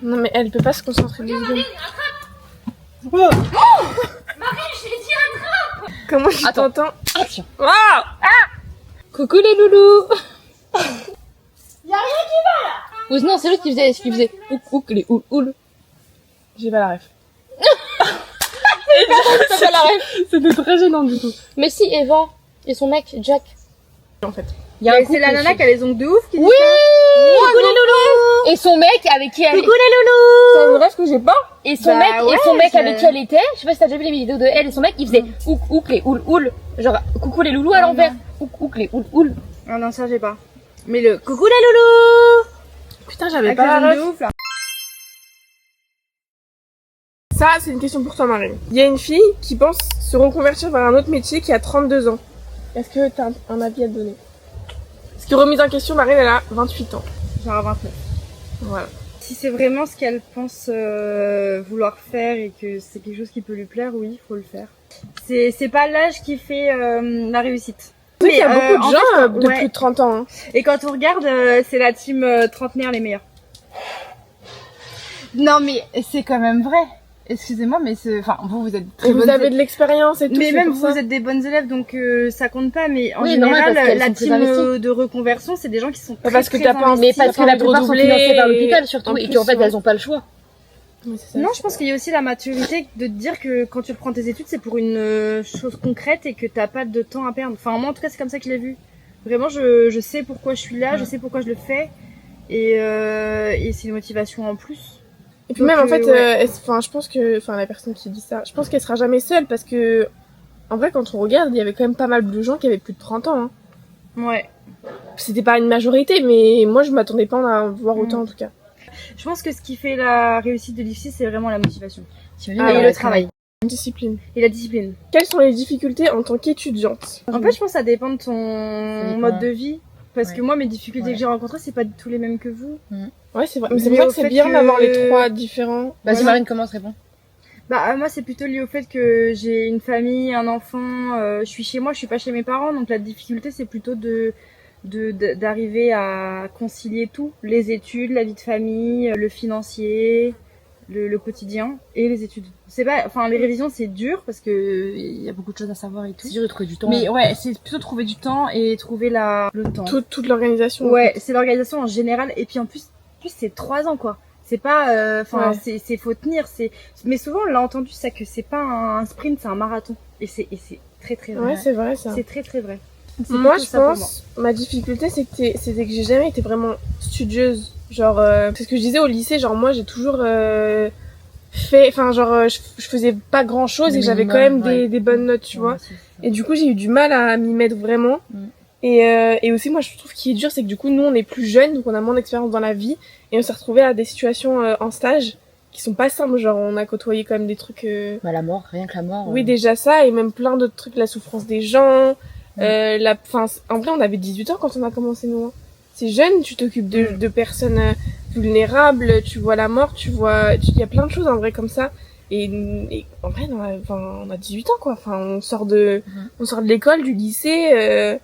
Non mais elle peut pas se concentrer 2 secondes. Oh Marie, je l'ai dit attrape. Comment je Attends. t'entends? Action. Waouh! Coucou les loulous. Y'a rien qui va là. Ou non, c'est l'autre qui faisait ouk les oul. J'ai pas la ref. C'est pas la ref. C'était très gênant du coup. Mais si, Eva et son mec, Jack. En fait. Il y a un couple C'est la nana aussi. qui a les ongles de ouf qui dit Oui. Coucou les loulous. Et son mec avec qui elle Coucou les loulous. C'est une ref que j'ai pas? et son Bah mec ouais, et son mec c'est- avec qui elle était. Je sais pas si t'as déjà vu les vidéos de elle et son mec, il faisait ouk les oul. Genre coucou les loulous à l'envers. Ouk les oul. Ah non, ça j'ai pas. Mais le coucou les loulous. Putain, j'avais Avec pas les la ongles ref. de ouf là. Ça, c'est une question pour toi, Marine. Il y a une fille qui pense se reconvertir vers un autre métier qui a 32 ans. Est-ce que t'as un avis à te donner? Parce que remise en question, Marine, elle a 28 ans. Genre 29. Voilà. Si c'est vraiment ce qu'elle pense vouloir faire et que c'est quelque chose qui peut lui plaire, oui, il faut le faire. C'est pas l'âge qui fait la réussite. Tu sais qu'il y a beaucoup en de gens fait, de ouais. plus de 30 ans. Hein. Et quand on regarde, c'est la team trentenaire les meilleurs. Non mais c'est quand même vrai. Excusez-moi, mais enfin vous êtes très Et vous bonnes avez de l'expérience et tout. Mais c'est même pour ça. vous êtes des bonnes élèves, donc ça compte pas. Mais en Oui, normal, général, parce qu'elles la sont plus team investies. de reconversion, c'est des gens qui sont très, Parce que très t'as pas investis. Mais parce que T'as la envie de plupart sont redoubler financés par et- l'hôpital surtout en et plus, qu'en fait ouais. elles ont pas le choix. Oui, c'est ça. Non, je pense qu'il y a aussi la maturité de te dire que quand tu reprends tes études, c'est pour une chose concrète et que t'as pas de temps à perdre. Enfin, moi, en tout cas, c'est comme ça que je l'ai vu. Vraiment, je sais pourquoi je suis là, je sais pourquoi je le fais, et c'est une motivation en plus. Et puis Donc, même en fait, ouais. enfin, je pense que, enfin, la personne qui dit ça, je pense qu'elle sera jamais seule parce que, en vrai, quand on regarde, il y avait quand même pas mal de gens qui avaient plus de 30 ans. Hein. Ouais. C'était pas une majorité, mais moi, je m'attendais pas à en voir autant en tout cas. Je pense que ce qui fait la réussite de l'IFSI, c'est vraiment la motivation. Ah, et ouais, le travail. Une discipline. Et la discipline. Quelles sont les difficultés en tant qu'étudiante? En fait, je pense que ça dépend de ton dépend. mode de vie. Parce que Ouais. moi, mes difficultés Ouais. que j'ai rencontrées, c'est pas du tout les mêmes que vous. Ouais, c'est vrai. Mais c'est Lié pour ça au que c'est fait bien que- d'avoir les trois différents. Vas-y Voilà. Marine, commence, réponds. Bah, moi, c'est plutôt lié au fait que j'ai une famille, un enfant, je suis chez moi, je suis pas chez mes parents. Donc, la difficulté, c'est plutôt d'arriver à concilier tout. Les études, la vie de famille, le financier, le quotidien et les études. C'est pas, enfin, les révisions, c'est dur parce que il y a beaucoup de choses à savoir et tout. C'est dur de trouver du temps. Mais ouais, c'est plutôt trouver du temps et Et trouver le temps. Toute l'organisation. Ouais, c'est l'organisation en général. Et puis en plus c'est 3 ans quoi. C'est pas, enfin, Ouais. c'est faut tenir. Mais souvent on l'a entendu ça que c'est pas un sprint, c'est un marathon. Et c'est très très vrai. Ouais, c'est vrai ça. C'est très très vrai. C'est Moi, plutôt je ça pour pense, ma difficulté, c'était que j'ai jamais été vraiment studieuse. Genre, c'est ce que je disais au lycée, genre, moi, j'ai toujours fait, enfin, genre, je faisais pas grand chose Le et j'avais minimum, quand même ouais. des bonnes notes, tu Ouais, vois. c'est ça. Et du coup, j'ai eu du mal à m'y mettre vraiment. Et aussi, moi, je trouve qu'il est dur, c'est que du coup, nous, on est plus jeunes, donc on a moins d'expérience dans la vie. Et on s'est retrouvés à des situations en stage qui sont pas simples. Genre, on a côtoyé quand même des trucs... Bah, la mort, rien que la mort. Oui, déjà ça, et même plein d'autres trucs, la souffrance des gens. En vrai, on avait 18 ans quand on a commencé, nous. Hein. C'est jeune, tu t'occupes de personnes vulnérables, tu vois la mort, il y a plein de choses en vrai comme ça. Et en vrai, on a 18 ans, quoi. Enfin, on sort de l'école, du lycée,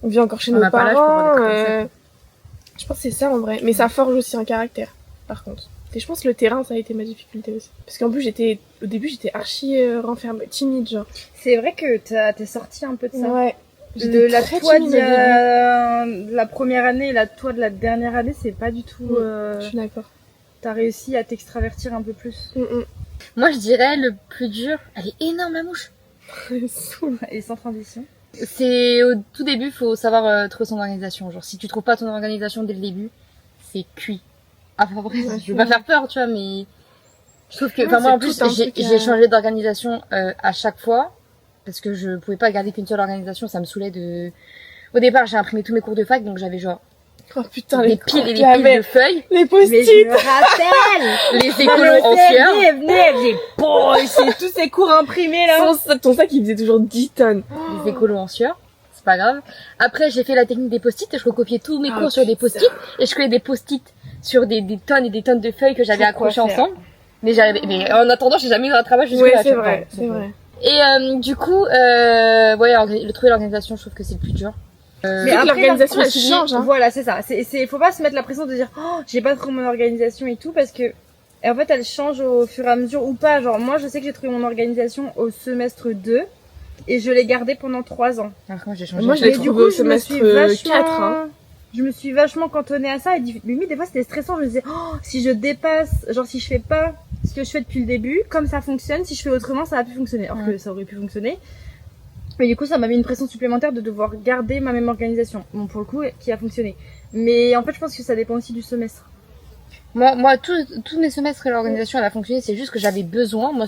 on vit encore chez On nos n'a pas l'âge pour parents. avoir des trucs comme ça. Je pense que c'est ça en vrai. Mais ça forge aussi un caractère, par contre. Et je pense que le terrain, ça a été ma difficulté aussi. Parce qu'en plus, au début, j'étais archi renfermée, timide, genre. C'est vrai que t'es sorti un peu de ça. Ouais. De J'étais la très toi timide au début. de la première année et la toi de la dernière année, c'est pas du tout. Je suis d'accord. T'as réussi à t'extravertir un peu plus. Moi, je dirais le plus dur. Elle est énorme, la mouche. Saoul. Et sans transition. C'est au tout début, faut savoir trouver son organisation. Genre, si tu trouves pas ton organisation dès le début, c'est cuit. Enfin, après, je veux pas faire peur, tu vois, mais je trouve que, Ouais, enfin, moi, en c'est plus, tout un j'ai truc à- j'ai changé d'organisation à chaque fois parce que je pouvais pas garder qu'une seule organisation. Ça me saoulait de. Au départ, j'ai imprimé tous mes cours de fac, donc j'avais genre Oh putain, des les piles et des cours, piles de feuilles, les Mais post-it. je me rappelle. les écolos en sueur. Venez, c'est tous ces cours imprimés là. Ton sac, il faisait toujours 10 tonnes. Les écolos en sueur, c'est pas grave. Après, j'ai fait la technique des post-it, je recopiais tous mes cours sur des post-it, et je collais des post-it sur des tonnes et des tonnes de feuilles que j'avais Pourquoi accrochées faire ensemble. Mais en attendant, j'ai jamais eu un travail jusque Ouais, là. c'est vrai, c'est vrai. Et du coup, trouver l'organisation, je trouve que c'est le plus dur. Mais après, l'organisation, elle concilier- change, hein. Voilà, c'est ça. Faut pas se mettre la pression de dire, oh, j'ai pas trop mon organisation et tout, parce que Et en fait, elle change au fur et à mesure ou pas. Genre, moi, je sais que j'ai trouvé mon organisation au semestre 2 et je l'ai gardée pendant 3 ans. Alors que moi, j'ai changé. Moi, je l'ai trouvé au semestre 4. Hein. Je me suis vachement cantonnée à ça et limite, des fois, c'était stressant. Je me disais, oh, si je dépasse, genre, si je fais pas ce que je fais depuis le début, comme ça fonctionne, si je fais autrement, ça va plus fonctionner. Alors que ça aurait pu fonctionner. Mais du coup, ça m'a mis une pression supplémentaire de devoir garder ma même organisation. Bon, pour le coup, qui a fonctionné. Mais en fait, je pense que ça dépend aussi du semestre. Moi, tous mes semestres, l'organisation, elle a fonctionné. C'est juste que j'avais besoin. Moi,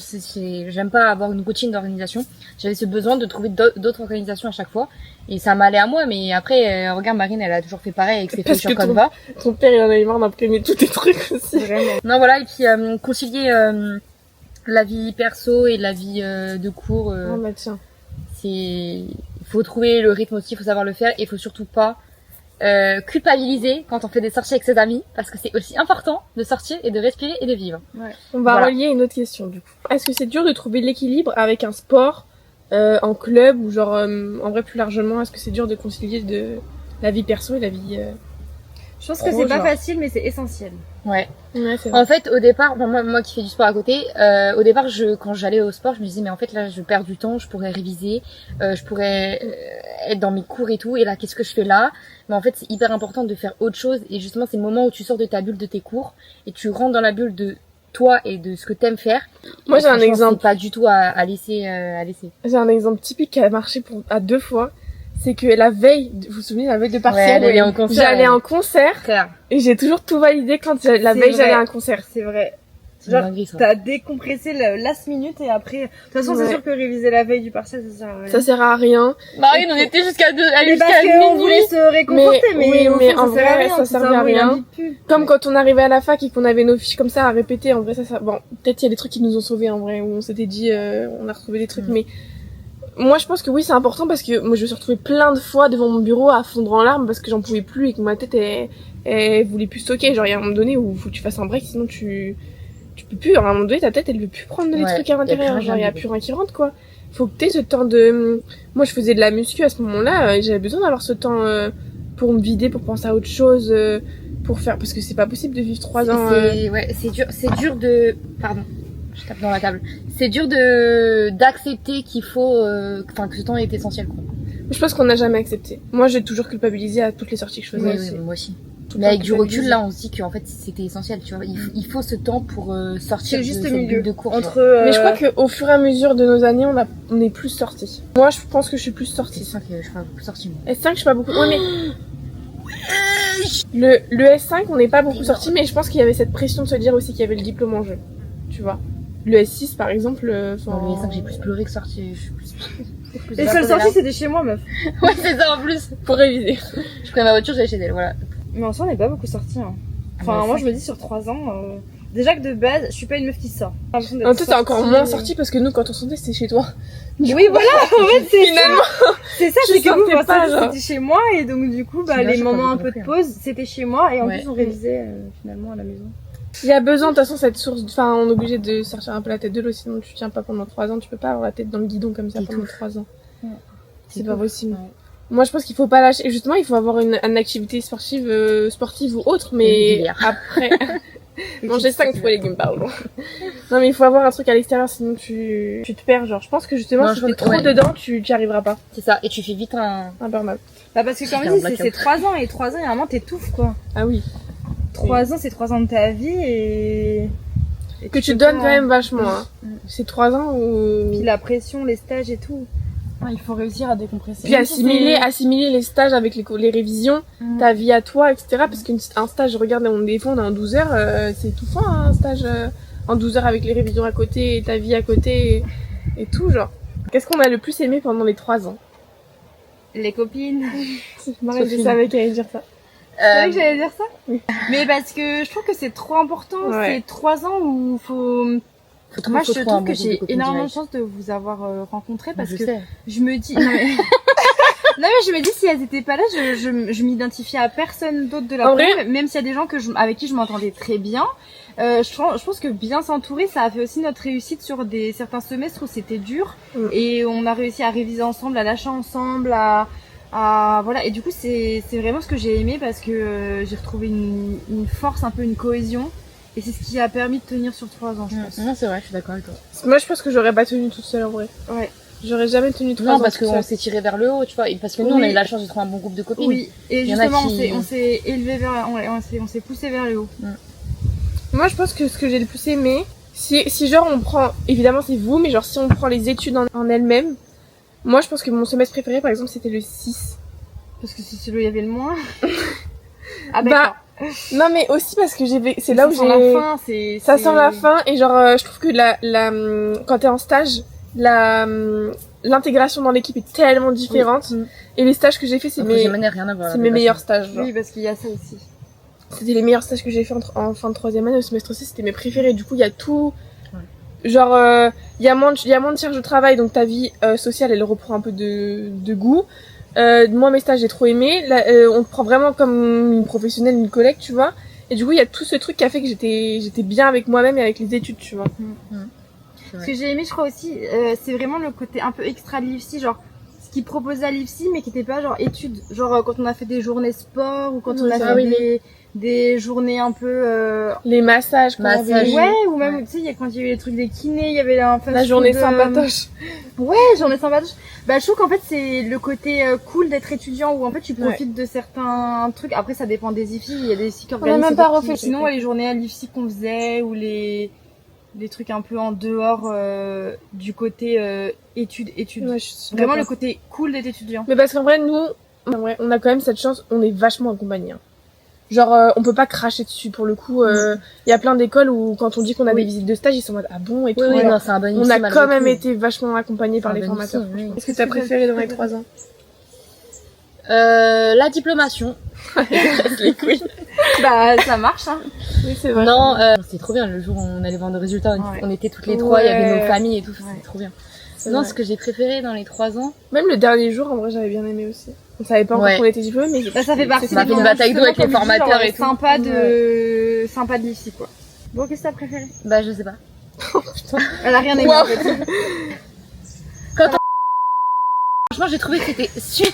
j'aime pas avoir une routine d'organisation. J'avais ce besoin de trouver d'autres organisations à chaque fois. Et ça m'allait à moi. Mais après, regarde, Marine, elle a toujours fait pareil avec ses feuilles sur Canva. Ton père, il en avait marre d'imprimer tous tes trucs aussi. Vraiment. Non, voilà. Et puis, concilier la vie perso et la vie de cours. Oh, bah tiens. Il faut trouver le rythme aussi. Il faut savoir le faire. Et il faut surtout pas culpabiliser quand on fait des sorties avec ses amis, parce que c'est aussi important de sortir et de respirer et de vivre. Ouais. On va relier une autre question du coup. Est-ce que c'est dur de trouver l'équilibre avec un sport en club ou genre en vrai plus largement, est-ce que c'est dur de concilier la vie perso et la vie Je pense que c'est pas facile, mais c'est essentiel. Ouais. C'est vrai. En fait, au départ, moi qui fais du sport à côté, au départ, quand j'allais au sport, je me disais, mais en fait, là, je perds du temps, je pourrais réviser, je pourrais être dans mes cours et tout, et là, qu'est-ce que je fais là? Mais en fait, c'est hyper important de faire autre chose, et justement, c'est le moment où tu sors de ta bulle de tes cours, et tu rentres dans la bulle de toi et de ce que t'aimes faire. Moi, j'ai un exemple. C'est pas du tout à laisser. J'ai un exemple typique qui a marché à 2 fois. C'est que la veille, vous vous souvenez, la veille de partiel, j'allais en concert. Et j'ai toujours tout validé quand la veille j'allais à un concert. C'est vrai. Genre, t'as décompressé le last minute et après, de toute façon, c'est sûr que réviser la veille du partiel, ça sert à rien. Ça sert à rien. Marine, on était jusqu'à minuit. On voulait se réconforter, mais en vrai, ça servait à rien. Comme quand on arrivait à la fac et qu'on avait nos fiches comme ça à répéter, en vrai, bon, peut-être il y a des trucs qui nous ont sauvés, en vrai, où on s'était dit, on a retrouvé des trucs, mais moi, je pense que oui, c'est important parce que moi, je me suis retrouvée plein de fois devant mon bureau à fondre en larmes parce que j'en pouvais plus et que ma tête, elle voulait plus stocker. Genre, il y a un moment donné où faut que tu fasses un break, sinon tu peux plus. À un moment donné, ta tête, elle veut plus prendre les trucs à l'intérieur. Genre, il y a plus rien qui rentre, quoi. Faut que t'aies ce temps de... Moi, je faisais de la muscu à ce moment-là, j'avais besoin d'avoir ce temps pour me vider, pour penser à autre chose, pour faire... Parce que c'est pas possible de vivre 3 ans... Ouais, c'est dur de... Pardon. Je tape dans la table. C'est dur d'accepter qu'il faut, que ce temps est essentiel, quoi. Je pense qu'on n'a jamais accepté. Moi, j'ai toujours culpabilisé à toutes les sorties que je faisais. Oui, moi aussi. Mais avec du recul, là, on se dit qu'en fait, c'était essentiel, tu vois. Il faut ce temps pour sortir juste de milieu de cours. Mais je crois qu'au fur et à mesure de nos années, on est plus sortis. Moi, je pense que je suis plus sortie. S5, je suis pas beaucoup sortie. S5, je suis pas beaucoup. Ouais, mais le S5, on n'est pas beaucoup sortis, mais je pense qu'il y avait cette pression de se dire aussi qu'il y avait le diplôme en jeu. Tu vois. Le S6, par exemple. Le S5, j'ai plus pleuré que sorti. Je suis plus les seules sorties, c'était chez moi, meuf. Ouais, c'est ça en plus. Pour réviser. Je prenais ma voiture, j'allais chez elle, voilà. Mais en soi, on n'est pas beaucoup sortis. Hein. Enfin, moi, je me dis sur 3 ans. Déjà que de base, je suis pas une meuf qui sort. En fait, t'es encore moins sortie parce que nous, quand on sortait, c'était chez toi. Oui, voilà, en fait, c'est finalement. C'est ça, c'est que vous, pas, c'était chez moi, et donc, du coup, les moments un peu de pause, c'était chez moi, et en plus, on révisait, finalement, à la maison. Il y a besoin, de toute façon, cette source, enfin, on est obligé de sortir un peu la tête de l'eau, sinon tu tiens pas pendant 3 ans, tu peux pas avoir la tête dans le guidon comme ça pendant 3 ans. Ouais. C'est pas possible. Ouais. Moi, je pense qu'il faut pas lâcher, justement, il faut avoir une activité sportive ou autre, mais après, manger 5 fruits et légumes, pardon. Non, mais il faut avoir un truc à l'extérieur, sinon tu te perds, genre, je pense que justement, si t'es trop dedans, tu y arriveras pas. C'est ça, et tu fais vite un burn-out. Bah, parce que, comme je dis, c'est 3 ans, et 3 ans, il y a un moment, t'étouffes, quoi. Ah oui. 3 ans, c'est 3 ans de ta vie et que tu donnes quand même vachement. Hein. C'est 3 ans où... Puis la pression, les stages et tout. Ouais, il faut réussir à décompresser. Puis assimiler les stages avec les révisions, ta vie à toi, etc. Parce qu'un stage, regarde, des fois on est en 12 heures, c'est étouffant, hein, un stage en 12 heures avec les révisions à côté et ta vie à côté et tout, genre. Qu'est-ce qu'on a le plus aimé pendant les 3 ans? Les copines. Je savais qu'elle allait dire ça. C'est vrai que j'allais dire ça? Oui. Mais parce que je trouve que c'est trop important, c'est 3 ans où moi je trouve que j'ai énormément de chance de vous avoir rencontré parce que je me dis... Non mais je me dis si elles étaient pas là, je m'identifiais à personne d'autre de la promo, même s'il y a des gens avec qui je m'entendais très bien. Je pense que bien s'entourer, ça a fait aussi notre réussite sur certains semestres où c'était dur et on a réussi à réviser ensemble, à lâcher ensemble, voilà, et du coup c'est vraiment ce que j'ai aimé parce que j'ai retrouvé une force, un peu une cohésion, Et c'est ce qui a permis de tenir sur 3 ans, je pense. Non, c'est vrai, je suis d'accord avec toi. Moi, je pense que j'aurais pas tenu toute seule en vrai. Ouais. J'aurais jamais tenu 3 ans. Non, parce toute qu'on seule. s'est tiré vers le haut, tu vois. Et parce que nous, on a eu la chance de trouver un bon groupe de copines. Oui, et Il y en a justement, qui- on s'est élevé vers, on s'est poussé vers le haut. Moi, je pense que ce que j'ai le plus aimé, si genre on prend, évidemment c'est vous, mais genre si on prend les études en elles-mêmes, moi je pense que mon semestre préféré par exemple c'était le 6. Parce que c'est celui où il y avait le moins. Ah Bah, non mais aussi parce que c'est là où ça sent la j'ai... fin, Ça sent la fin et genre je trouve que quand t'es en stage, l'intégration dans l'équipe est tellement différente. Oui. Et les stages que j'ai fait, c'est mes rien à voir. c'est mes meilleurs stages. Genre. Oui, parce qu'il y a ça aussi. C'était les meilleurs stages que j'ai fait en fin de 3e année. Au semestre 6, c'était mes préférés. Du coup, il y a tout. Ouais. Genre, il y a moins de charge de travail, donc ta vie sociale, elle reprend un peu de goût. Moi, mes stages, j'ai trop aimé. Là, on te prend vraiment comme une professionnelle, une collègue, tu vois. Et du coup, il y a tout ce truc qui a fait que j'étais bien avec moi-même et avec les études, tu vois. Ce que j'ai aimé, je crois aussi, c'est vraiment le côté un peu extra de l'IFSI, genre ce qu'ils proposaient à l'IFSI, mais qui était pas genre études. Genre quand on a fait des journées sport ou quand on a fait des journées un peu Les massages, qu'on avait eu. ouais, ou même tu sais quand il y avait les trucs des kinés, il y avait un La journée sympatoche. Ouais, journée sympatoche. Bah je trouve qu'en fait c'est le côté cool d'être étudiant où en fait tu profites de certains trucs. Après ça dépend des IFSI, il y a des IFSI qui organisent. On a même pas refait. Sinon les journées à l'IFSI qu'on faisait ou les trucs un peu en dehors du côté études. Ouais, je suis Vraiment d'accord. le côté cool d'être étudiant. Mais parce qu'en vrai, nous, on a quand même cette chance, on est vachement accompagnés. Hein. Genre, on peut pas cracher dessus pour le coup. Y a plein d'écoles où quand on dit qu'on a des visites de stage, ils sont en mode ah bon et tout. Oui, Alors, non, c'est un bon on IFSI, a malgré quand même tout. été vachement accompagnés par C'est un les bon formateurs. IFSI, oui. Qu'est-ce que t'as préféré dans les 3 ans? La diplomation. Les couilles. Bah ça marche hein. Oui, c'est vrai. Non, c'était trop bien. Le jour où on allait voir nos résultats, on était toutes les trois, il y avait nos familles et tout, c'était trop bien. Non, vrai. ce que j'ai préféré dans les 3 ans, Même le dernier jour, en vrai, j'avais bien aimé aussi. On savait pas encore Ouais. qu'on était diplômés, mais Bah, ça fait partie On a fait une bataille d'eau avec les formateurs et tout. sympa de l'IFSI quoi. Bon, qu'est-ce que t'as préféré? bah je sais pas. Elle a rien aimé Wow. en fait. Franchement, j'ai trouvé que c'était super.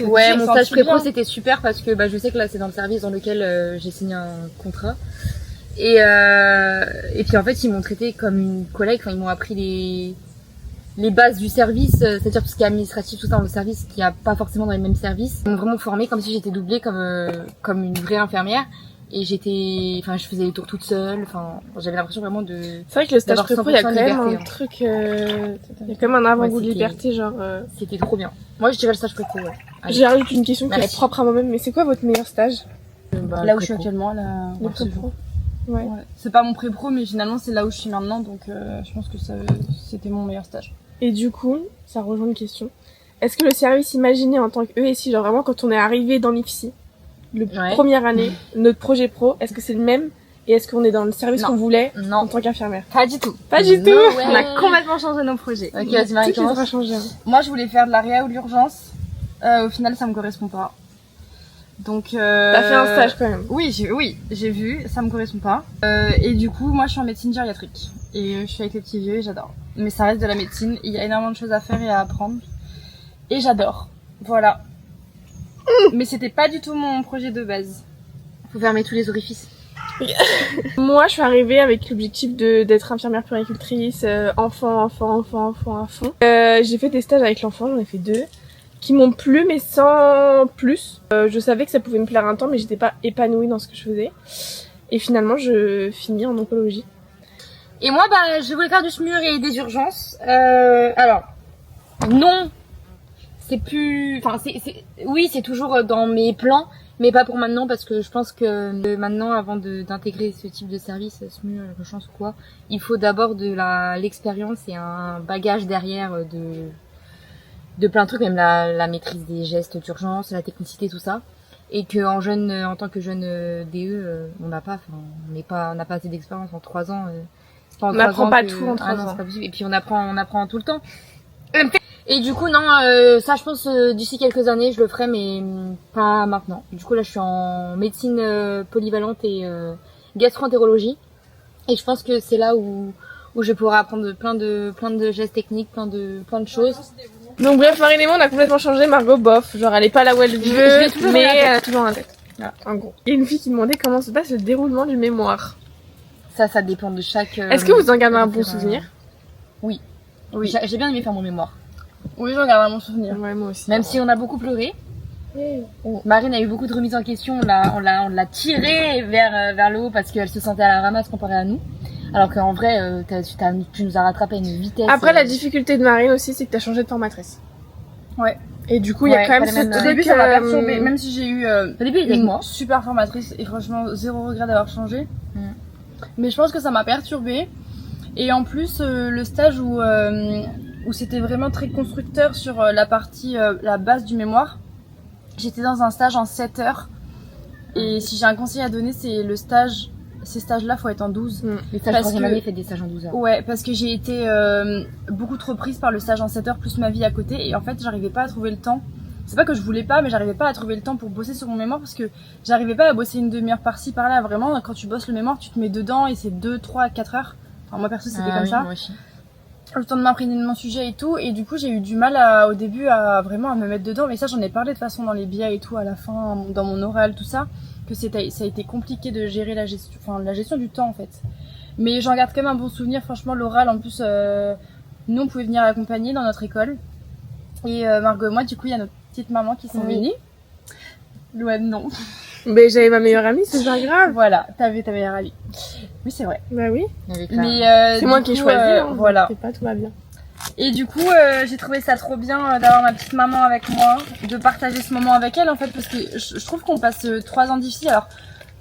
Ouais, mon stage pré-pro c'était super parce que bah je sais que là c'est dans le service dans lequel j'ai signé un contrat. Et puis en fait ils m'ont traité comme une collègue, enfin ils m'ont appris les bases du service, c'est-à-dire tout ce qui est administratif, tout ça dans le service qui a pas forcément dans les mêmes services. Ils m'ont vraiment formée comme si j'étais doublée comme une vraie infirmière. Et je faisais les tours toute seule, enfin j'avais l'impression vraiment de... c'est vrai que le stage d'avoir prépo, il y a quand 100% même liberté, un hein. truc, il y a quand même un avant-goût de c'était- liberté, genre. C'était trop bien. Moi je dirais le stage prépo, ouais. Allez. J'ai rajoute une question qui est Merci. propre à moi-même, mais c'est quoi votre meilleur stage? Bah, Là le où je suis prépo. actuellement, là. Le pré-pro. Ouais. Ouais. C'est pas mon pré-pro, mais finalement, c'est là où je suis maintenant, donc je pense que c'était mon meilleur stage. Et du coup, ça rejoint une question. Est-ce que le service imaginé en tant que ESI, genre vraiment quand on est arrivé dans l'IFSI, Ouais. première année, notre projet pro, est-ce que c'est le même? Et est-ce qu'on est dans le service Non. qu'on voulait en Non. tant qu'infirmière? Pas du tout. Pas du Non, tout! ouais. On a complètement changé nos projets. Ok, vas-y Marie, Tout les commence. aura changé. Hein. Moi, je voulais faire de la réa ou de l'urgence. Au final, ça me correspond pas. Donc. T'as fait un stage quand même. Oui, j'ai vu, ça me correspond pas. Et du coup, moi, je suis en médecine gériatrique. Et je suis avec les petits vieux et j'adore. Mais ça reste de la médecine. Il y a énormément de choses à faire et à apprendre. Et j'adore. Voilà. Mais c'était pas du tout mon projet de base. Faut fermer tous les orifices. Moi, je suis arrivée avec l'objectif d'être infirmière puéricultrice, enfant. J'ai fait des stages avec l'enfant, j'en ai fait 2, qui m'ont plu, mais sans plus. Je savais que ça pouvait me plaire un temps, mais j'étais pas épanouie dans ce que je faisais. Et finalement, je finis en oncologie. Et moi, bah, je voulais faire du SMUR et des urgences. Alors, non, c'est plus... Enfin, oui, c'est toujours dans mes plans, mais pas pour maintenant, parce que je pense que maintenant, avant d'intégrer ce type de service, SMUR, urgence ou quoi, il faut d'abord l'expérience et un bagage derrière de plein de trucs, même la maîtrise des gestes d'urgence, la technicité, tout ça. Et que en tant que jeune DE, on n'a pas assez d'expérience en 3 ans. On n'apprend pas tout en 3 non, ans. c'est pas possible. Et puis on apprend tout le temps. Et du coup non, ça je pense d'ici quelques années je le ferai, mais pas maintenant. Du coup là je suis en médecine polyvalente et gastro-entérologie. Et je pense que c'est là où je pourrai apprendre plein de gestes techniques, plein de choses. Donc bref, Marine et moi, on a complètement changé. Margot, bof, genre elle est pas là où elle veut, Je l'ai toujours mais dans la tête. elle a toujours en tête. En gros. Il y a une fille qui demandait comment se passe le déroulement du mémoire. Ça dépend de chaque... Est-ce que vous en gardez un bon souvenir? Oui. Oui. J'ai bien aimé faire mon mémoire. Oui, j'en garde un bon souvenir. Ouais, moi aussi. Même si on a beaucoup pleuré. Marine a eu beaucoup de remises en question, on l'a tirée vers le haut parce qu'elle se sentait à la ramasse comparée à nous. Alors qu'en vrai, tu nous as rattrapé à une vitesse. Après, la difficulté de Marine aussi, c'est que t'as changé de formatrice. Ouais. Et du coup, il y a quand même ce Au truc... début, ça m'a perturbée, même si j'ai eu Au début, il était avec une moi. super formatrice et franchement, zéro regret d'avoir changé. Mm. Mais je pense que ça m'a perturbée. Et en plus, le stage où c'était vraiment très constructeur sur la partie, la base du mémoire, j'étais dans un stage en 7 heures. Et si j'ai un conseil à donner, c'est le stage, ces stages-là, faut être en 12. Les stages Parce troisième que- année, faites des stages en 12 heures. Ouais, parce que j'ai été beaucoup trop prise par le stage en 7 heures plus ma vie à côté. Et en fait, j'arrivais pas à trouver le temps. C'est pas que je voulais pas, mais j'arrivais pas à trouver le temps pour bosser sur mon mémoire parce que j'arrivais pas à bosser une demi-heure par-ci, par-là. Vraiment, quand tu bosses le mémoire, tu te mets dedans et c'est 2, 3, 4 heures. Enfin, moi perso, c'était comme ça. Moi aussi. Le temps de m'imprégner de mon sujet et tout. Et du coup, j'ai eu du mal au début à vraiment à me mettre dedans. Mais ça, j'en ai parlé de façon dans les biais et tout à la fin, dans mon oral, tout ça. Que ça a été compliqué de gérer la gestion du temps en fait. Mais j'en garde quand même un bon souvenir. Franchement, l'oral, en plus, nous, on pouvait venir accompagner dans notre école. Et Margot et moi, du coup, il y a notre petite maman qui sont venues. Ouais, non. Mais j'avais ma meilleure amie, c'est pas grave. Voilà, t'avais ta meilleure amie. Oui, c'est vrai. Bah oui. Mais C'est moi qui ai choisi. Hein, voilà. C'est pas, tout va bien. Et du coup, j'ai trouvé ça trop bien d'avoir ma petite maman avec moi, de partager ce moment avec elle en fait, parce que je trouve qu'on passe 3 ans difficiles. Alors,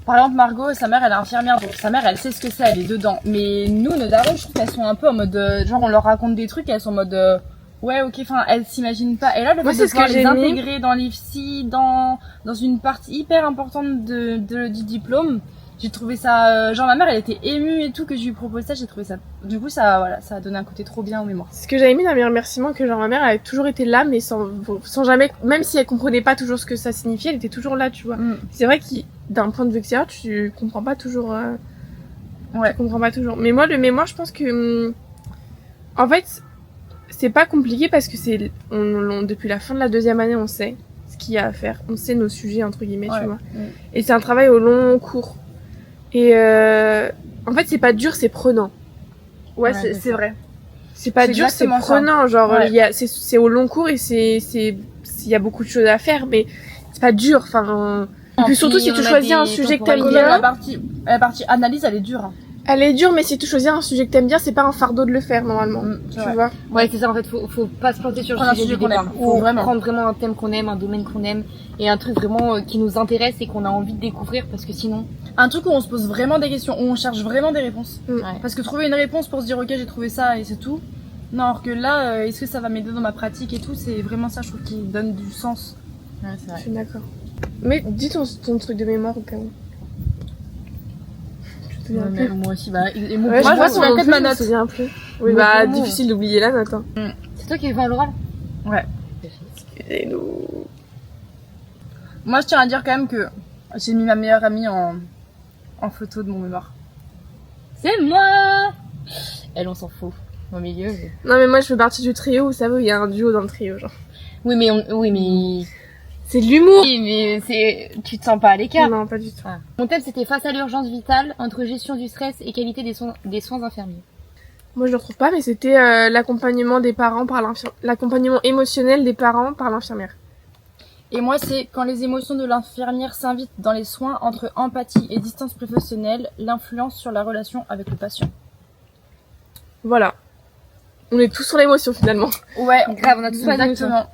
par exemple, Margot, sa mère, elle est infirmière, donc sa mère, elle sait ce que c'est, elle est dedans. Mais nous, nos darons, je trouve qu'elles sont un peu en mode, genre, on leur raconte des trucs, et elles sont en mode, ouais, ok, enfin, elles s'imaginent pas. Et là, le Moi, fait c'est de ce pouvoir que les j'ai mis. intégrer dans l'IFSI, dans une partie hyper importante du diplôme, j'ai trouvé ça, genre, ma mère, elle était émue et tout, que je lui propose ça, j'ai trouvé ça, du coup, ça, voilà, ça a donné un côté trop bien aux mémoires. Ce que j'avais mis dans mes remerciements, que genre ma mère, elle a toujours été là, mais sans jamais, même si elle comprenait pas toujours ce que ça signifiait, elle était toujours là, tu vois. C'est vrai que d'un point de vue extérieur, tu comprends pas toujours. Ouais. Tu comprends pas toujours. Mais moi, le mémoire, je pense que, en fait, c'est pas compliqué parce que depuis la fin de la 2e année, on sait ce qu'il y a à faire, on sait nos sujets entre guillemets, Ouais. tu vois. Et c'est un travail au long cours. Et en fait, c'est pas dur, c'est prenant. Ouais, Ouais, c'est vrai. C'est pas C'est dur, c'est exactement ça. prenant. Genre, Ouais. c'est au long cours et il y a beaucoup de choses à faire, mais c'est pas dur. Enfin, et puis surtout, si tu choisis un sujet que t'aimes Quand bien, même, la partie analyse, elle est dure. Hein. elle est dure, mais si tu choisis un sujet que t'aimes bien, c'est pas un fardeau de le faire, normalement. C'est Tu vrai. vois? Ouais, c'est ça, en fait, faut pas se planter sur le Prendre un sujet du sujet qu'on départ. aime. Faut Vraiment. prendre vraiment un thème qu'on aime, un domaine qu'on aime, et un truc vraiment qui nous intéresse et qu'on a envie de découvrir, parce que sinon... Un truc où on se pose vraiment des questions, où on cherche vraiment des réponses. Mm. Ouais. Parce que trouver une réponse pour se dire ok, j'ai trouvé ça et c'est tout. Non, alors que là, est-ce que ça va m'aider dans ma pratique et tout, c'est vraiment ça, je trouve, qui donne du sens. Ouais, c'est Je vrai. suis d'accord. Mais dis ton truc de mémoire au cas où. Tu te souviens Ouais, plus? mais moi aussi, bah, et mon Ouais, Moi, je me pense souviens non que de plus, ma je me note. souviens plus. Oui, Mon bah, promo. difficile d'oublier la note, hein. c'est toi qui as fait à l'oral? Ouais. Excusez-nous. Moi, je tiens à dire quand même que j'ai mis ma meilleure amie en photo de mon mémoire. C'est moi! Elle, on s'en fout. Au milieu. Non, mais moi, je fais partie du trio, vous savez, il y a un duo dans le trio, genre. Oui, mais C'est de l'humour! Oui, mais tu te sens pas à l'écart. Non, pas du tout. Mon thème, c'était face à l'urgence vitale, entre gestion du stress et qualité des soins infirmiers. Moi, je le retrouve pas, mais c'était l'accompagnement des parents par l'accompagnement émotionnel des parents par l'infirmière. Et moi, c'est quand les émotions de l'infirmière s'invitent dans les soins entre empathie et distance professionnelle, l'influence sur la relation avec le patient. Voilà. On est tous sur l'émotion, finalement. Ouais, Grave, on a tous pas exactement.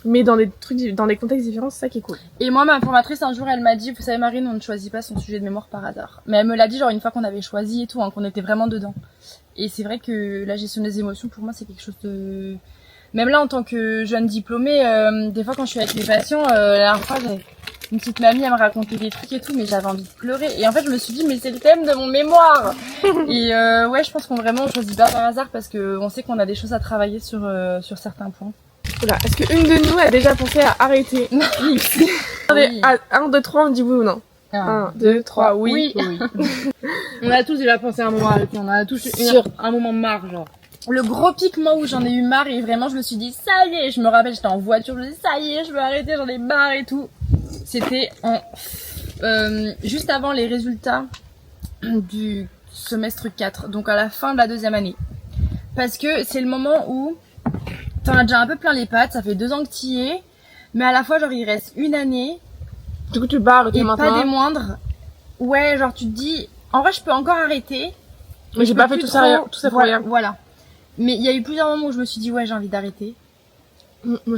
Mais dans des trucs, dans des contextes différents, c'est ça qui est cool. Et moi, ma formatrice, un jour, elle m'a dit, vous savez, Marine, on ne choisit pas son sujet de mémoire par hasard. Mais elle me l'a dit, genre, une fois qu'on avait choisi et tout, hein, qu'on était vraiment dedans. Et c'est vrai que la gestion des émotions, pour moi, c'est quelque chose de... Même là, en tant que jeune diplômée, des fois, quand je suis avec les patients, la dernière fois, j'avais une petite mamie, elle me racontait des trucs et tout, mais j'avais envie de pleurer. Et en fait, je me suis dit, mais c'est le thème de mon mémoire. Et ouais, je pense qu'on vraiment, on choisit pas par hasard parce que on sait qu'on a des choses à travailler sur certains points. Voilà. Est-ce qu'une de nous a déjà pensé à arrêter? Attendez, à 1, 2, 3, on dit oui ou non? 1, 2, 3, oui. On a tous déjà pensé à un moment arrêté, on a tous Sûr. un moment marre, genre. Le gros pic, moi, où j'en ai eu marre et vraiment, je me suis dit, ça y est, je me rappelle, j'étais en voiture, je me dis, ça y est, je veux arrêter, j'en ai marre et tout. C'était en juste avant les résultats du semestre 4, donc à la fin de la 2e année. Parce que c'est le moment où t'en as déjà un peu plein les pattes, ça fait 2 ans que t'y es, mais à la fois genre il reste 1 année Du coup, tu pars et maintenant. pas des moindres. Ouais, genre tu te dis, en vrai je peux encore arrêter. Mais j'ai je pas peux fait plus tout ça, trop. tout ça pour Voilà, rien. voilà. Mais il y a eu plusieurs moments où je me suis dit ouais j'ai envie d'arrêter.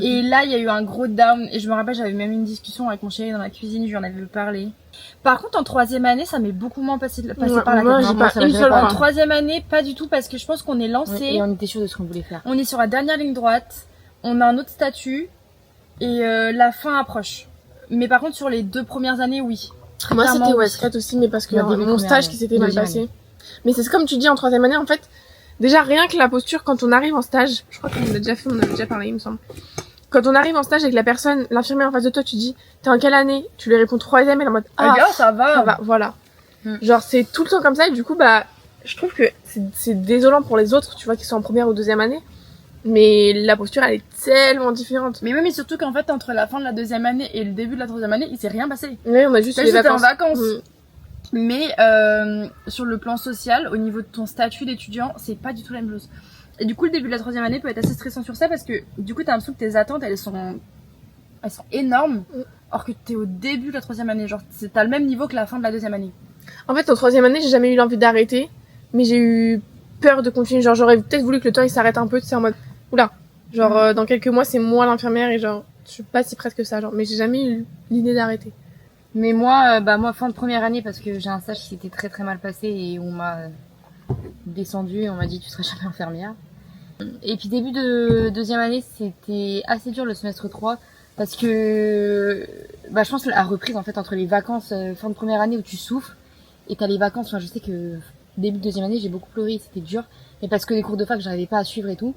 Et Et là, il y a eu un gros down. Et je me rappelle, j'avais même une discussion avec mon chéri dans la cuisine, je lui en avais parlé. Par contre, en 3e année, ça m'est beaucoup moins passé par la moi, tête. j'ai Moi, pas ça va une jamais seule pas. En fois. 3e année, pas du tout, parce que je pense qu'on est lancé. Et on était sûr de ce qu'on voulait faire. On est sur la dernière ligne droite. On a un autre statut. Et la fin approche. Mais par contre, sur les 2 premières années, oui. Très Moi, clairement, c'était oui. Westcott aussi, mais parce que La début mon première stage année. qui s'était mal Deuxième passé. année. Mais c'est comme tu dis en 3e année, en fait. Déjà, rien que la posture, quand on arrive en stage, je crois qu'on l'a déjà fait, on en avait déjà parlé, il me semble. Quand on arrive en stage avec la personne, l'infirmière en face de toi, tu dis, t'es en quelle année? Tu lui réponds 3e, elle est en mode, Ah, gars, ça va. ça va, voilà. Genre, c'est tout le temps comme ça, et du coup, bah, je trouve que c'est désolant pour les autres, tu vois, qui sont en 1re ou 2e année. Mais la posture, elle est tellement différente. Mais oui, mais surtout qu'en fait, entre la fin de la 2e année et le début de la 3e année, il s'est rien passé. Mais on a juste Là, les j'étais en vacances. vacances. Mais sur le plan social, au niveau de ton statut d'étudiant, c'est pas du tout la même chose. Et du coup, le début de la 3e année peut être assez stressant sur ça parce que du coup, t'as l'impression que tes attentes, elles sont énormes. Or que t'es au début de la 3e année, genre t'as le même niveau que la fin de la 2e année. En fait, en 3e année, j'ai jamais eu l'envie d'arrêter, mais j'ai eu peur de continuer. Genre, j'aurais peut-être voulu que le temps il s'arrête un peu, tu sais, en mode, oula, genre, dans quelques mois, c'est moi l'infirmière et genre, je suis pas si près que ça, genre, mais j'ai jamais eu l'idée d'arrêter. Mais moi, fin de 1re année, parce que j'ai un stage qui s'était très très mal passé et on m'a descendu et on m'a dit tu seras jamais infirmière. Et puis début de 2e année, c'était assez dur le semestre 3 parce que je pense que la reprise en fait entre les vacances fin de 1re année où tu souffres et t'as les vacances, enfin je sais que début de 2e année j'ai beaucoup pleuré, c'était dur, mais parce que les cours de fac j'arrivais pas à suivre et tout.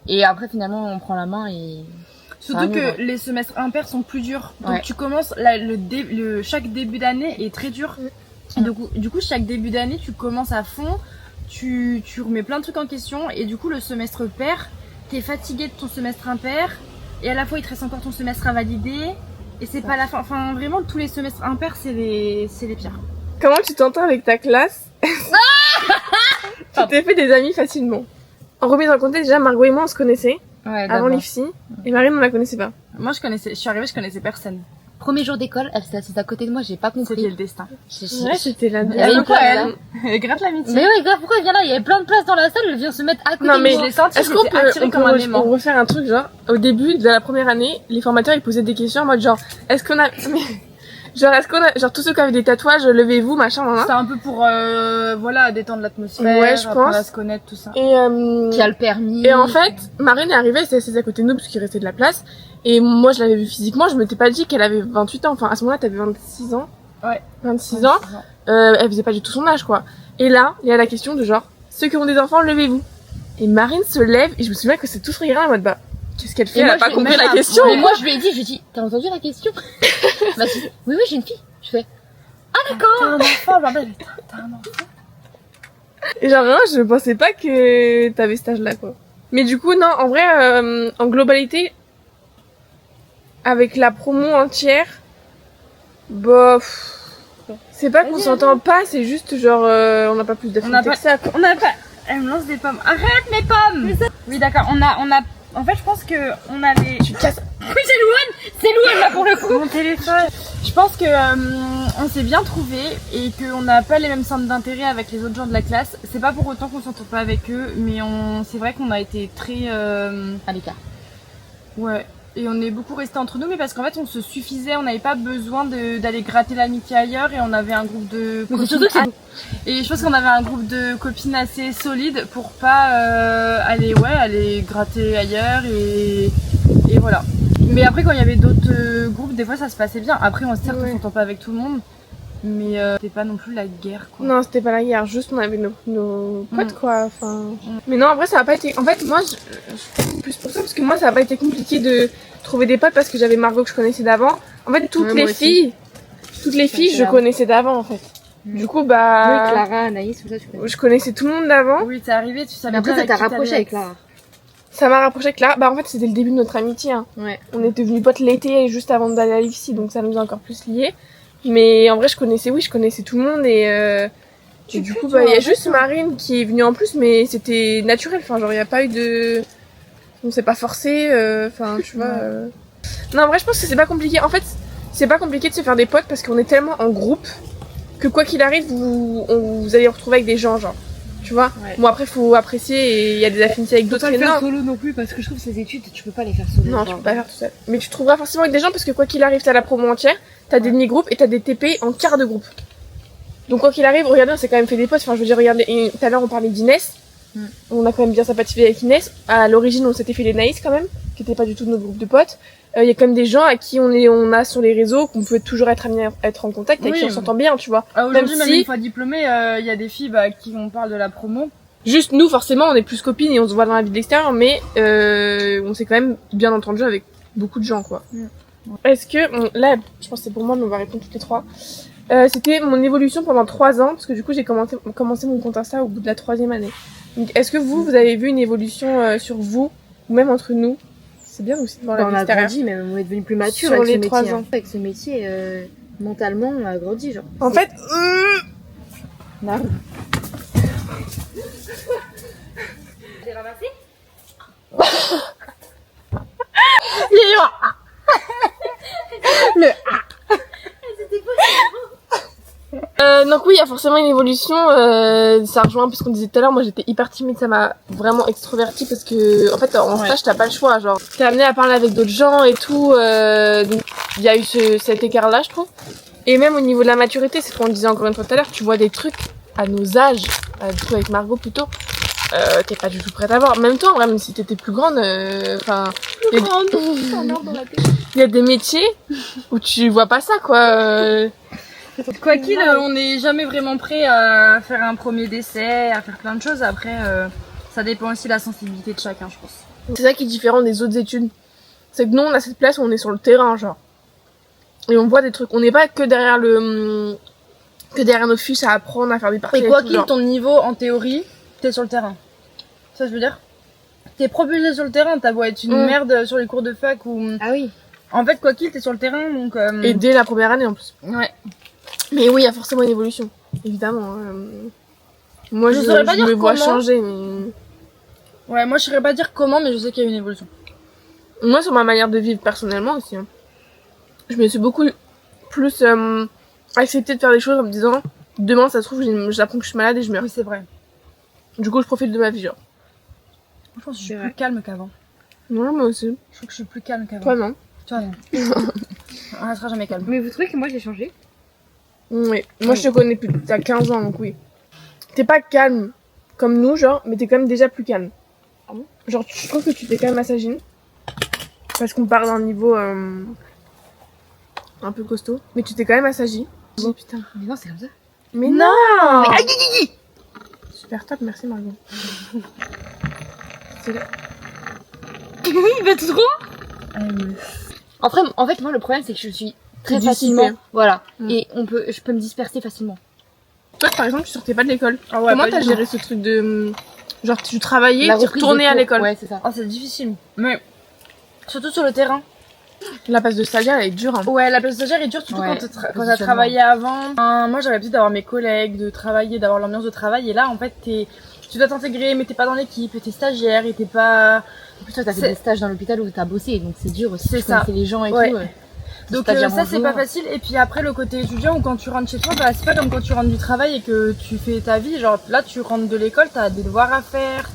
Et après finalement on prend la main et Surtout que les semestres impairs sont plus durs. Donc Ouais. tu commences, chaque début d'année est très dur. Et du coup, chaque début d'année, tu commences à fond, tu remets plein de trucs en question. Et du coup, le semestre pair, t'es fatigué de ton semestre impair. Et à la fois, il te reste encore ton semestre à valider. Et c'est pas la fin. Enfin, vraiment, tous les semestres impairs, c'est les pires. Comment tu t'entends avec ta classe? Tu t'es fait des amis facilement. En remise en contexte, déjà, Margot et moi, on se connaissait avant l'IFSI, et Marine, on la connaissait pas. Moi, je suis arrivée, je connaissais personne. Premier jour d'école, elle s'est assise à côté de moi, j'ai pas C'était compris. le destin. Ouais, c'était la Il y avait une Pourquoi place, elle là. Elle gratte l'amitié. Mais ouais, grave, pourquoi elle vient là? Il y avait plein de places dans la salle, elle vient se mettre à côté Non, de mais moi. Je l'ai senti, est-ce qu'on j'étais peut, attirée comme un aimant. refaire un truc, genre, au début de la 1re année, les formateurs, ils posaient des questions en mode genre, est-ce qu'on a, genre, tous ceux qui avaient des tatouages, levez-vous, machin, nan, nan. C'est un peu pour, détendre l'atmosphère, Ouais, je apprendre pense. à se connaître, tout ça. Qui a le permis. Et en fait, Marine est arrivée, elle s'est assise à côté de nous parce qu'il restait de la place. Et moi, je l'avais vue physiquement, je m'étais pas dit qu'elle avait 28 ans. Enfin, à ce moment-là, t'avais 26 ans. Ouais. 26 ans. Elle faisait pas du tout son âge, quoi. Et là, il y a la question de genre, ceux qui ont des enfants, levez-vous. Et Marine se lève, et je me souviens que c'est tous regardés en mode, bah, qu'est-ce qu'elle fait? Et Elle moi, a pas je- compris moi, la j'ai- question. Mais moi, je lui ai dit, t'as entendu la question? Bah, si. Oui, j'ai une fille. Je fais, T'as un enfant, bordel, t'as un enfant. Et genre, vraiment, je pensais pas que t'avais cet âge-là, quoi. Mais du coup, non, en vrai, en globalité, avec la promo entière, bof. C'est pas qu'on s'entend pas, c'est juste genre, on n'a pas plus d'affinité pas- que ça, quoi. On a pas. Elle me lance des pommes. Arrête mes pommes! Oui, d'accord. On a. En fait, je pense que on a les. Tu te casses. Oui, c'est Louane là pour le coup. Mon téléphone. Je pense que on s'est bien trouvé et qu'on n'a pas les mêmes centres d'intérêt avec les autres gens de la classe. C'est pas pour autant qu'on s'entend pas avec eux, mais c'est vrai qu'on a été très à l'écart. ouais. Et on est beaucoup resté entre nous, mais parce qu'en fait on se suffisait, on n'avait pas besoin d'aller gratter l'amitié ailleurs et on avait un groupe de Mais c'est copines. surtout que Et je pense qu'on avait un groupe de copines assez solide pour pas aller gratter ailleurs et voilà. Mais après quand il y avait d'autres groupes, des fois ça se passait bien. Après on certes Ouais. on s'entend pas avec tout le monde, mais c'était pas non plus la guerre quoi. Non, c'était pas la guerre, juste on avait nos potes, quoi, enfin... Mais non, en vrai, ça a pas été... En fait, moi, je suis plus pour ça, parce que moi, ça a pas été compliqué de trouver des potes, parce que j'avais Margot que je connaissais d'avant. En fait, toutes Ouais, les moi aussi. filles, je là. connaissais d'avant, en fait. Du coup, Oui, bah... Clara, Anaïs, tout ça, tu connais. Je connaissais tout le monde d'avant. Oui, t'es arrivé, tu savais Mais après, bien ça t'a avec qui rapproché t'allais avec être. Clara. Ça m'a rapproché avec Clara. Bah, en fait, c'était le début de notre amitié, hein. Ouais. On est devenus potes l'été, juste avant d'aller à l'IFSI, donc ça nous a encore plus liés. Mais en vrai, je connaissais tout le monde et du coup, bah, il y a juste Marine qui est venue en plus, mais c'était naturel. Enfin, genre, il y a pas eu de, on s'est pas forcé. Enfin, tu vois. Non, en vrai, je pense que c'est pas compliqué. En fait, c'est pas compliqué de se faire des potes parce qu'on est tellement en groupe que quoi qu'il arrive, vous allez vous retrouver avec des gens, genre. Tu vois. Ouais. Bon, après, faut apprécier et il y a des affinités avec Faut d'autres. pas le Et non. faire solo non plus parce que je trouve que ces études, tu peux pas les faire solo. Non, tu peux pas faire tout seul. Mais tu trouveras forcément avec des gens parce que quoi qu'il arrive, t'as la promo entière, t'as des demi-groupes et t'as des TP en quart de groupe. Donc quoi qu'il arrive, regardez, on s'est quand même fait des potes. Enfin, je veux dire, regardez, tout à l'heure on parlait d'Inès. On a quand même bien sympathisé avec Inès. À l'origine, on s'était fait les Naïs quand même, qui étaient pas du tout de notre groupe de potes. Il y a quand même des gens à qui on a sur les réseaux, qu'on peut toujours être amené à être en contact, avec qui on s'entend bien, tu vois. Aujourd'hui, même si- une fois diplômée, il y a des filles à qui on parle de la promo. Juste nous, forcément, on est plus copines et on se voit dans la vie de l'extérieur, mais on s'est quand même bien entendu avec beaucoup de gens, quoi. Est-ce que, là, je pense que c'est pour moi, mais on va répondre toutes les trois. C'était mon évolution pendant 3 ans, parce que du coup, j'ai commencé mon compte Insta au bout de la 3e année. Donc, est-ce que vous avez vu une évolution sur vous, ou même entre nous? C'est bien aussi de voir la vie On a extérieure. grandi, même on est devenu plus mature Sur avec les ce 3 métier. ans. Avec ce métier, mentalement, on a grandi, genre. En fait, J'ai ramassé. donc oui, il y a forcément une évolution. Ça rejoint un peu ce qu'on disait tout à l'heure. Moi, j'étais hyper timide, ça m'a vraiment extrovertie parce que, en fait, en stage, t'as pas le choix. Genre, t'es amené à parler avec d'autres gens et tout. Donc, il y a eu cet écart-là, je trouve. Et même au niveau de la maturité, c'est ce qu'on disait encore une fois tout à l'heure. Tu vois des trucs à nos âges, du coup avec Margot plutôt. T'es pas du tout prête à voir. Même toi, en vrai, même si t'étais plus grande, enfin, il y a des métiers où tu vois pas ça, quoi. Quoi qu'il, on n'est jamais vraiment prêt à faire un premier décès, à faire plein de choses. Après, ça dépend aussi de la sensibilité de chacun, je pense. C'est ça qui est différent des autres études. C'est que nous, on a cette place où on est sur le terrain, genre. Et on voit des trucs. On n'est pas que derrière nos fiches à apprendre, à faire des parties. Et quoi tout, qu'il, genre. ton niveau, en théorie, t'es sur le terrain. Ça, je veux dire. T'es propulsé sur le terrain, t'as beau être une merde sur les cours de fac ou... Ah oui. En fait, quoi qu'il, t'es sur le terrain, donc... Et dès la première année, en plus. Ouais. Mais oui, il y a forcément une évolution. Évidemment. Moi, Je saurais pas dire me vois comment. changer, mais... Ouais, moi, je saurais pas dire comment, mais je sais qu'il y a une évolution. Moi, sur ma manière de vivre personnellement aussi. Hein. Je me suis beaucoup plus accepté de faire des choses en me disant demain, ça se trouve, j'apprends que je suis malade et je meurs. Oui, c'est vrai. Du coup, je profite de ma vie, genre. Je pense que je suis plus calme qu'avant. Ouais, moi aussi. Je trouve que je suis plus calme qu'avant. Toi, non. Toi, non. On restera jamais calme. Mais vous trouvez que moi j'ai changé? Oui. Moi, je te connais plus. T'as 15 ans, donc oui. T'es pas calme comme nous, genre, mais t'es quand même déjà plus calme. Ah bon? Genre, je trouve que tu t'es quand même assagine. Parce qu'on part d'un niveau un peu costaud. Mais tu t'es quand même assagi. Oh putain. Mais non, c'est comme ça. Mais non, Super top, merci Margot. C'est là. Il va tout droit. En fait, moi, le problème, c'est que je suis très T'es facilement. dissipée. Voilà. Mm. Et je peux me disperser facilement. Toi, par exemple, tu sortais pas de l'école. Ah ouais, Comment pas t'as du tout. géré ce truc de... Genre, tu travaillais, La tu reprise retournais des à cours. l'école. Ouais, c'est ça. Ah, c'est difficile. Mais, surtout sur le terrain. La passe de stagiaire, elle est dure. Hein. Ouais, la place stagiaire est dure, surtout Ouais, quand t'as positionnement. travaillé avant. Moi, j'avais l'habitude d'avoir mes collègues, de travailler, d'avoir l'ambiance de travail. Et là, en fait, tu dois t'intégrer, mais t'es pas dans l'équipe, t'es stagiaire, et t'es pas... En plus, toi, t'as fait C'est- des stages dans l'hôpital où t'as bossé, donc c'est dur aussi. C'est Tu ça. connaissais les gens et Ouais. tout. Donc stagiaire ça, c'est bonjour. pas facile. Et puis après, le côté étudiant, où quand tu rentres chez toi, bah, c'est pas comme quand tu rentres du travail et que tu fais ta vie. Genre, là, tu rentres de l'école, t'as des devoirs à faire,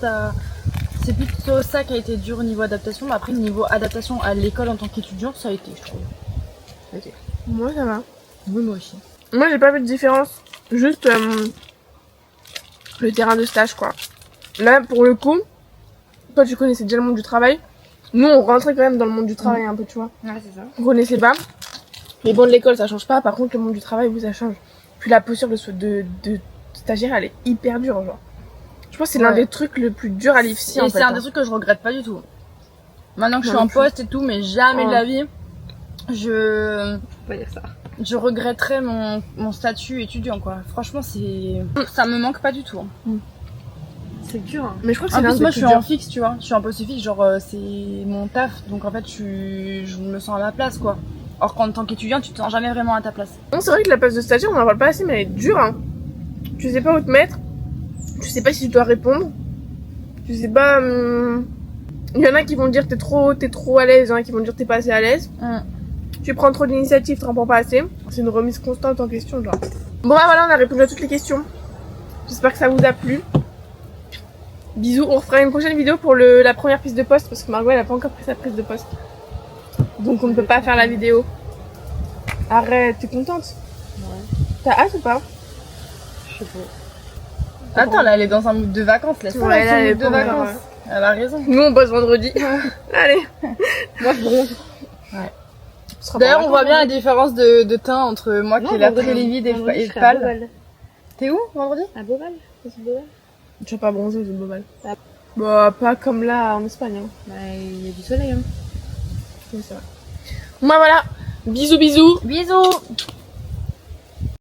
C'est plutôt ça qui a été dur au niveau adaptation. Mais après, au niveau adaptation à l'école en tant qu'étudiant, ça a été, je trouve. Moi, ça va. Oui, moi aussi. Moi, j'ai pas vu de différence. Juste le terrain de stage, quoi. Là, pour le coup, toi, tu connaissais déjà le monde du travail. Nous, on rentrait quand même dans le monde du travail un peu, tu vois. Ouais, c'est ça. On connaissait pas. Les bons de l'école, ça change pas. Par contre, le monde du travail, oui, ça change. Puis la posture de stagiaire, elle est hyper dure, genre. Je pense que c'est l'un Ouais. des trucs le plus dur à l'IFSI, en Et fait. c'est un hein. des trucs que je regrette pas du tout. Maintenant que je suis Moi en non plus. poste et tout, mais jamais de Ouais. la vie, je Faut pas dire ça. regretterais mon statut étudiant, quoi. Franchement, ça me manque pas du tout. Hein. C'est dur. Hein. Mais je crois que En c'est l'un plus, des moi, je plus suis en durs. fixe, tu vois. Je suis en poste fixe, genre, c'est mon taf. Donc, en fait, je me sens à ma place, quoi. Or qu'en tant qu'étudiant, tu te sens jamais vraiment à ta place. Non, c'est vrai que la place de stagiaire, on en parle pas assez, mais elle est dure, hein. Tu sais pas où te mettre. Tu sais pas si tu dois répondre. Tu sais pas... Il y en a qui vont dire t'es trop à l'aise, il y en a qui vont dire t'es pas assez à l'aise. Tu prends trop d'initiatives, t'en prends pas assez. C'est une remise constante en question, genre. Bon bah voilà, on a répondu à toutes les questions. J'espère que ça vous a plu. Bisous, on refera une prochaine vidéo pour la première prise de poste parce que Margot elle a pas encore pris sa prise de poste. Donc on ne peut pas faire la vidéo. Arrête, t'es contente? Ouais. T'as hâte ou pas? Je sais pas. Attends, là, elle est dans un mood de vacances, laisse Ouais, elle là, elle est mood de pas vacances. Elle a raison. Nous on bosse vendredi. Allez. Moi, je bronze. Ouais. D'ailleurs, on voit bien la différence de teint entre moi qui ai l'air très livide et pâle. T'es où, vendredi? À Beauval. Tu vas pas bronzer aux Beauval. Ah. Bah, pas comme là en Espagne. Hein. Bah, il y a du soleil, hein. Oui, c'est vrai. Moi voilà. Bisous bisous. Bisous!